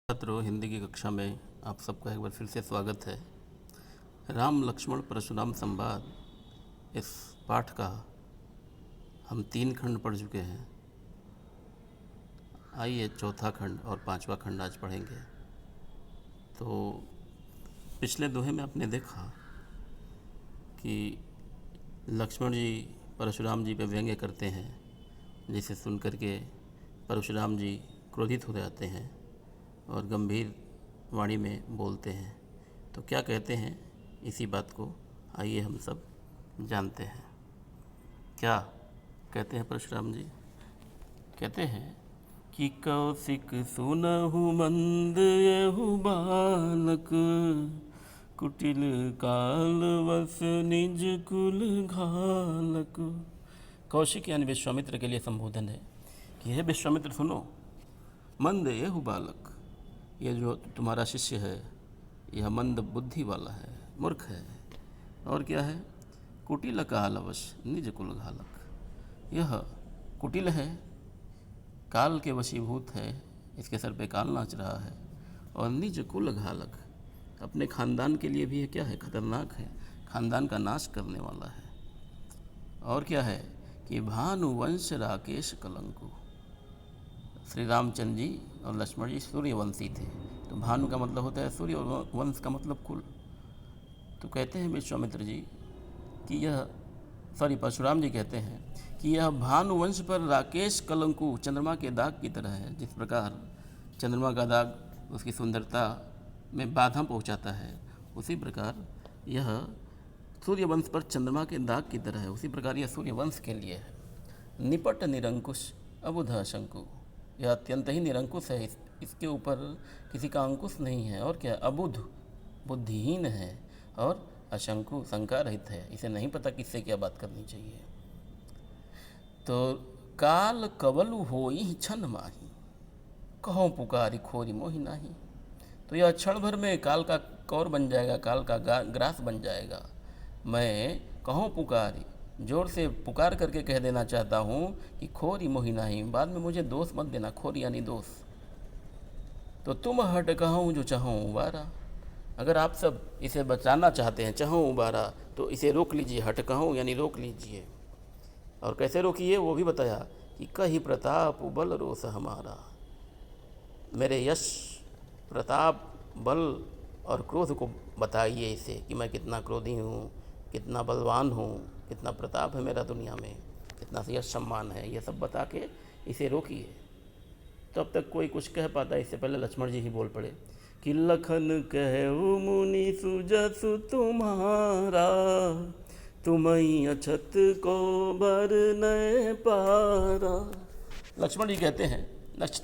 छात्रों, हिंदी की कक्षा में आप सबका एक बार फिर से स्वागत है। राम लक्ष्मण परशुराम संवाद इस पाठ का हम 3 खंड पढ़ चुके हैं। आइए चौथा खंड और 5वां खंड आज पढ़ेंगे। तो पिछले दोहे में आपने देखा कि लक्ष्मण जी परशुराम जी पे व्यंग्य करते हैं, जिसे सुन करके परशुराम जी क्रोधित हो जाते हैं और गंभीर वाणी में बोलते हैं। तो क्या कहते हैं, इसी बात को आइए हम सब जानते हैं। क्या कहते हैं परशुराम जी? कहते हैं कि कौशिक सुनहु मंद यहु बालक, कुटिल काल वस निज कुल घालक। कौशिक यानी विश्वामित्र के लिए संबोधन है कि हे विश्वामित्र सुनो, मंद यहु बालक, यह जो तुम्हारा शिष्य है यह मंद बुद्धि वाला है, मूर्ख है। और क्या है? कुटिल कालवश निज कुल घालक, यह कुटिल है, काल के वशीभूत है, इसके सर पे काल नाच रहा है। और निज कुल घालक, अपने खानदान के लिए भी क्या है? खतरनाक है, खानदान का नाश करने वाला है। और क्या है कि भानुवंश राकेश कलंकु, श्री रामचंद्र जी और लक्ष्मण जी सूर्यवंशी थे। तो भानु का मतलब होता है सूर्य और वंश का मतलब कुल। तो कहते हैं विश्वामित्र जी कि परशुराम जी कहते हैं कि यह भानुवंश पर राकेश कलंकु, चंद्रमा के दाग की तरह है। जिस प्रकार चंद्रमा का दाग उसकी सुंदरता में बाधा पहुंचाता है, उसी प्रकार यह सूर्यवंश पर चंद्रमा के दाग की तरह है। उसी प्रकार यह सूर्यवंश के लिए है। निपट निरंकुश अबुध शंकु, यह अत्यंत ही निरंकुश है, इसके ऊपर किसी का अंकुश नहीं है। और क्या? अबुध, बुद्धिहीन है, और अशंकु, शंका रहित है, इसे नहीं पता किससे क्या बात करनी चाहिए। तो काल कवलु होई छन माही, कहो पुकारी खोरी मोहि नाही। तो यह क्षण भर में काल का कौर बन जाएगा, काल का ग्रास बन जाएगा। मैं कहूँ पुकारी, जोर से पुकार करके कह देना चाहता हूँ कि खोरी मोहि नाही, बाद में मुझे दोष मत देना, खोरी यानी दोष। तो तुम हट कहूँ जो चाहूँ उबारा, अगर आप सब इसे बचाना चाहते हैं, चाहूँ उबारा, तो इसे रोक लीजिए, हट कहूँ यानी रोक लीजिए। और कैसे रोकिए वो भी बताया कि कही प्रताप बल रोष हमारा, मेरे यश, प्रताप, बल और क्रोध को बताइए इसे कि मैं कितना क्रोधी हूँ, कितना बलवान हूँ, कितना प्रताप है मेरा दुनिया में, कितना यश सम्मान है, ये सब बता के इसे रोकिए। तो अब तक कोई कुछ कह पाता, इससे पहले लक्ष्मण जी ही बोल पड़े कि लखन कहु मुनि सुजसु तुम्हारा, तुम्हें अछत को बर न पारा। लक्ष्मण जी कहते हैं,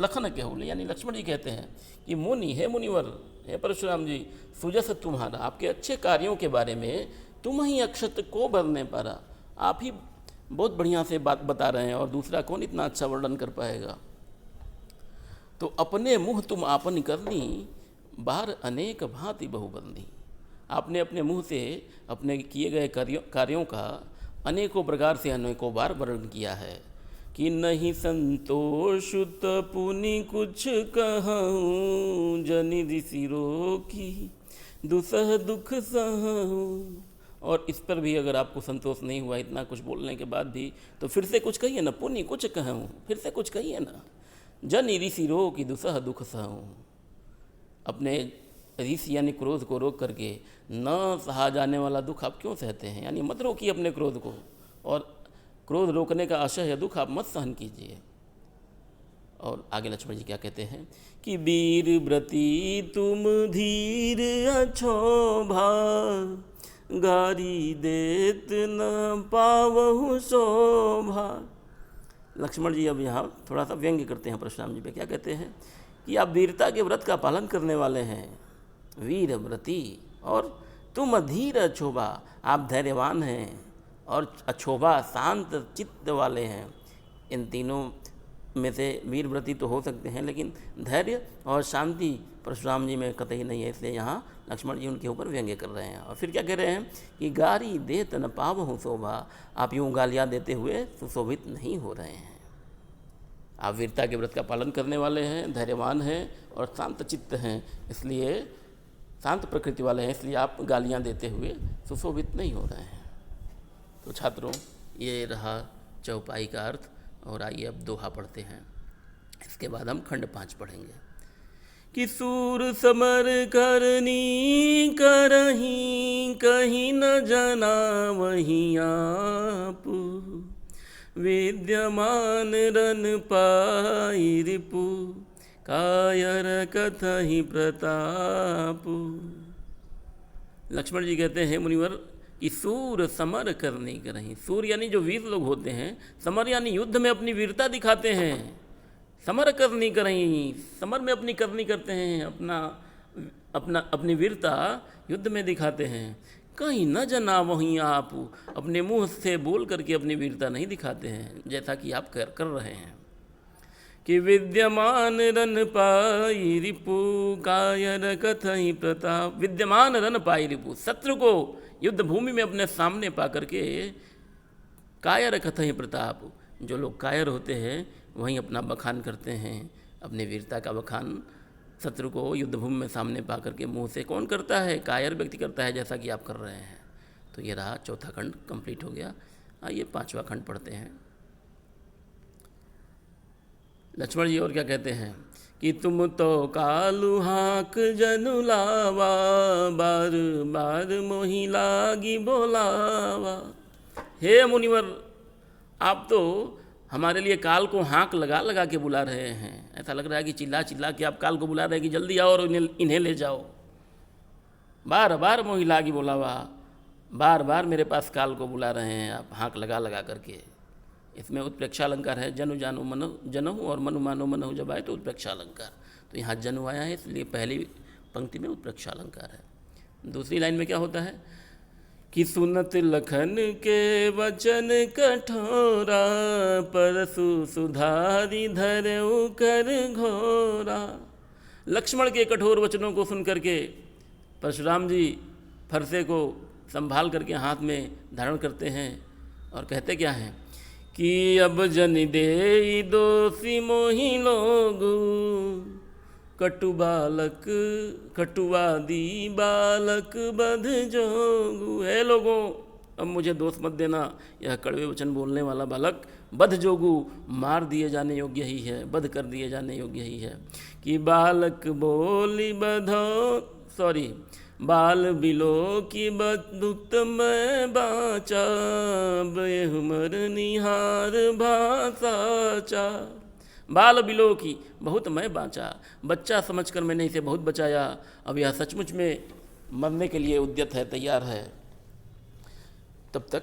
लखन कहू यानी लक्ष्मण जी कहते हैं कि मुनि, हे मुनिवर, हे परशुराम जी, सुजस तुम्हारा, आपके अच्छे कार्यों के बारे में तुम ही अक्षत को बर न पारा, आप ही बहुत बढ़िया से बात बता रहे हैं, और दूसरा कौन इतना अच्छा वर्णन कर पाएगा। तो अपने मुँह तुम आपन करनी, बार अनेक भांति बहुबंदी, आपने अपने मुँह से अपने किए गए कार्यों का अनेकों प्रकार से अनेकों बार वर्णन किया है कि नहीं संतोष पुनि कुछ कहूँ, जनि ऋषि रोकी दुसह दुख सहूँ। और इस पर भी अगर आपको संतोष नहीं हुआ इतना कुछ बोलने के बाद भी, तो फिर से कुछ कहिए ना, पुनि कुछ कहूँ, फिर से कुछ कहिए ना। जनि ऋषि रोकी दुसह दुख सहूँ, अपने ऋषि यानी क्रोध को रोक करके न सहा जाने वाला दुख आप क्यों सहते हैं, यानी मत रोकिए अपने क्रोध को, और क्रोध रोकने का असह्य दुख आप मत सहन कीजिए। और आगे लक्ष्मण जी क्या कहते हैं कि वीर व्रती तुम धीर अछोभा, गारी देत न पावहु शोभा। लक्ष्मण जी अब यहाँ थोड़ा सा व्यंग्य करते हैं परशुराम जी पे। क्या कहते हैं कि आप वीरता के व्रत का पालन करने वाले हैं, वीर व्रती, और तुम धीर अछोभा, आप धैर्यवान हैं, और अछोभा, शांत चित्त वाले हैं। इन तीनों में से वीर व्रती तो हो सकते हैं, लेकिन धैर्य और शांति परशुराम जी में कतई नहीं है, इसलिए यहाँ लक्ष्मण जी उनके ऊपर व्यंग्य कर रहे हैं। और फिर क्या कह रहे हैं कि गारी देत न पावहु शोभा, आप यूँ गालियाँ देते हुए सुशोभित नहीं हो रहे हैं। आप वीरता के व्रत का पालन करने वाले हैं, धैर्यवान हैं और शांत चित्त हैं, इसलिए शांत प्रकृति वाले हैं, इसलिए आप गालियाँ देते हुए सुशोभित नहीं हो रहे हैं। तो छात्रों, ये रहा चौपाई का अर्थ। और आइए अब दोहा पढ़ते हैं, इसके बाद हम खंड 5 पढ़ेंगे। कि सूर समर करनी करहीं, कहीं न जना वहीं आप, विद्यमान रन पाई रिपु, कायर कथहि प्रताप। लक्ष्मण जी कहते हैं मुनिवर कि सूर समर करनी करहीं, सूर यानी जो वीर लोग होते हैं, समर यानी युद्ध में अपनी वीरता दिखाते हैं, समर करनी करहीं, समर में अपनी करनी करते हैं, अपनी वीरता युद्ध में दिखाते हैं। कहीं न जना वहीं आप, अपने मुंह से बोल करके अपनी वीरता नहीं दिखाते हैं, जैसा कि आप कर रहे हैं। कि विद्यमान रन पाई रिपु, कायर कथहि प्रताप। विद्यमान रन पाई रिपु, शत्रु को युद्ध भूमि में अपने सामने पा करके कायर कथहि प्रताप, जो लोग कायर होते हैं वहीं अपना बखान करते हैं, अपनी वीरता का बखान शत्रु को युद्ध भूमि में सामने पा करके मुंह से कौन करता है? कायर व्यक्ति करता है, जैसा कि आप कर रहे हैं। तो ये रहा चौथा खंड कंप्लीट हो गया। आइए 5वां खंड पढ़ते हैं। लक्ष्मण जी और क्या कहते हैं कि तुम तो कालू हाक जनु लावा, बार बार मोहि लागी बोलावा। हे मुनिवर, आप तो हमारे लिए काल को हाँक लगा लगा के बुला रहे हैं। ऐसा लग रहा है कि चिल्ला चिल्ला के आप काल को बुला रहे हैं कि जल्दी आओ और इन्हें ले जाओ। बार बार मोहि लागी बोलावा, बार बार मेरे पास काल को बुला रहे हैं आप, हाँक लगा लगा करके। इसमें उत्प्रेक्षा अलंकार है, जनु जानो मनु जनहु और मनु मानो मनहु जब आए तो उत्प्रेक्षा अलंकार। तो यहाँ जनु आया है, इसलिए पहली पंक्ति में उत्प्रेक्षा अलंकार है। दूसरी लाइन में क्या होता है कि सुनत लखन के वचन कठोरा, परसु सुधारी धरऊ कर घोरा। लक्ष्मण के कठोर वचनों को सुन करके परशुराम जी फरसे को संभाल करके हाथ में धारण करते हैं और कहते क्या हैं कि अब जन दे दोषी मोहि लोगु, कटु बालक कटुवादी बालक बध जोगु। है लोगों, अब मुझे दोष मत देना, यह कड़वे वचन बोलने वाला बालक बध जोगु, मार दिए जाने योग्य ही है, बध कर दिए जाने योग्य ही है। कि बालक बोली बधो बाल बिलो की भुक्त मैं बाचा, बेहुमर निहार भाषाचा। बाल बिलो की बहुत मैं बाँचा, बच्चा समझकर मैंने इसे बहुत बचाया, अब यह सचमुच में मरने के लिए उद्यत है, तैयार है। तब तक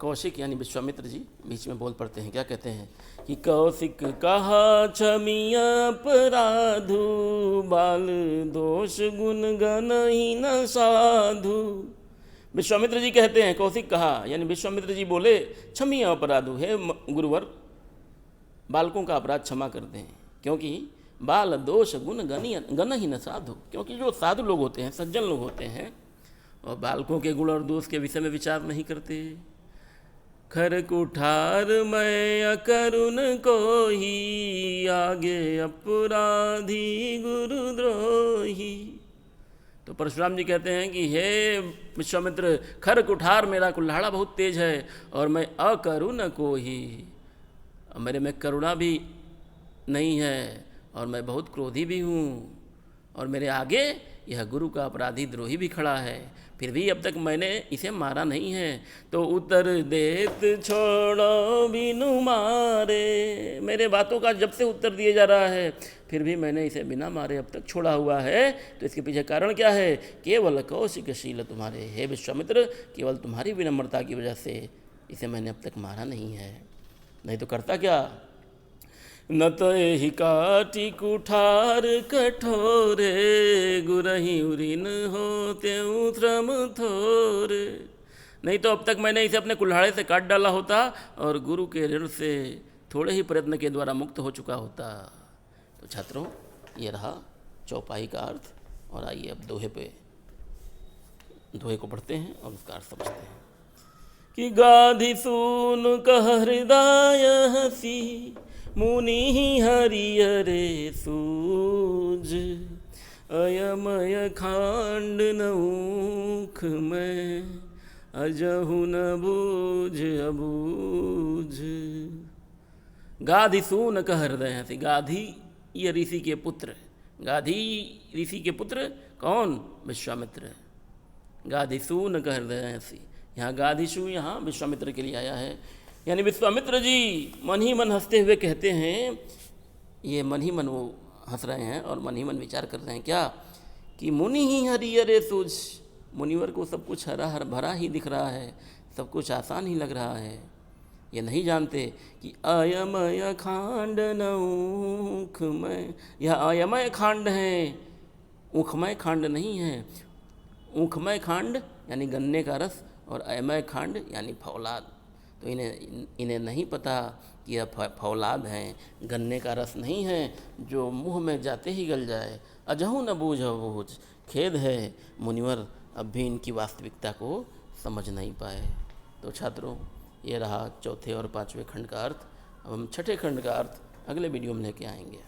कौशिक यानी विश्वामित्र जी बीच में बोल पड़ते हैं। क्या कहते हैं कि कौशिक कहा क्षमिया अपराधु, बाल दोष गुण गण ही न साधु। विश्वामित्र जी कहते हैं, कौशिक कहा यानी विश्वामित्र जी बोले, क्षमिया अपराधु, है गुरुवर बालकों का अपराध क्षमा कर दें, क्योंकि बाल दोष गुण गण ही न साधु। क्योंकि जो साधु लोग होते हैं, सज्जन लोग होते हैं, और बालकों के गुण और दोष के विषय में विचार नहीं करते। खर कुठार मैं अकरुण को ही, आगे अपराधी गुरुद्रोही। तो परशुराम जी कहते हैं कि हे विश्वामित्र, खर कुठार मेरा कुल्हाड़ा बहुत तेज है, और मैं अकरुण को ही, मेरे में करुणा भी नहीं है, और मैं बहुत क्रोधी भी हूँ, और मेरे आगे यह गुरु का अपराधी द्रोही भी खड़ा है, फिर भी अब तक मैंने इसे मारा नहीं है। तो उत्तर देत छोड़ो बिनु मारे, मेरे बातों का जब से उत्तर दिए जा रहा है, फिर भी मैंने इसे बिना मारे अब तक छोड़ा हुआ है। तो इसके पीछे कारण क्या है? केवल कौशिकशील तुम्हारे, हे विश्वामित्र, केवल तुम्हारी विनम्रता की वजह से इसे मैंने अब तक मारा नहीं है, नहीं तो करता क्या। न तो ही काटी कुठार कठोरे, गुरही उरिन होते श्रम थोरे। नहीं तो अब तक मैंने इसे अपने कुल्हाड़े से काट डाला होता, और गुरु के ऋण से थोड़े ही प्रयत्न के द्वारा मुक्त हो चुका होता। तो छात्रों, ये रहा चौपाई का अर्थ। और आइए अब दोहे को पढ़ते हैं और उसका अर्थ समझते हैं। कि गाधि सून कह हृदय हसी, मुनि हरियरे सूझ, अयमय खांड नौख में, अजहु न बूझ अबूझ। गाधि सून कह हृदय हंसी। गाधि ये ऋषि के पुत्र, गाधि ऋषि के पुत्र कौन? विश्वामित्र। गाधिसु न कह हृदय हंसी। यहाँ गाधिसु यहाँ विश्वामित्र के लिए आया है, यानी विश्वामित्र जी मन ही मन हंसते हुए कहते हैं, ये मन ही मन वो हंस रहे हैं और मन ही मन विचार कर रहे हैं क्या, कि मुनि ही हरियरे सूझ, मुनिवर को सब कुछ हरा हर भरा ही दिख रहा है, सब कुछ आसान ही लग रहा है। ये नहीं जानते कि अयमय खांड नौखमय, यह अयमय खांड है, ऊखमय खांड नहीं है। ऊखमय खांड यानी गन्ने का रस, और अयमय खांड यानी फौलाद। तो इन्हें नहीं पता कि यह फौलाद हैं, गन्ने का रस नहीं है जो मुंह में जाते ही गल जाए। अजहु न बूझ अबूझ। खेद है मुनिवर अब भी इनकी वास्तविकता को समझ नहीं पाए। तो छात्रों, ये रहा चौथे और पांचवें खंड का अर्थ। अब हम छठे खंड का अर्थ अगले वीडियो में लेके आएंगे।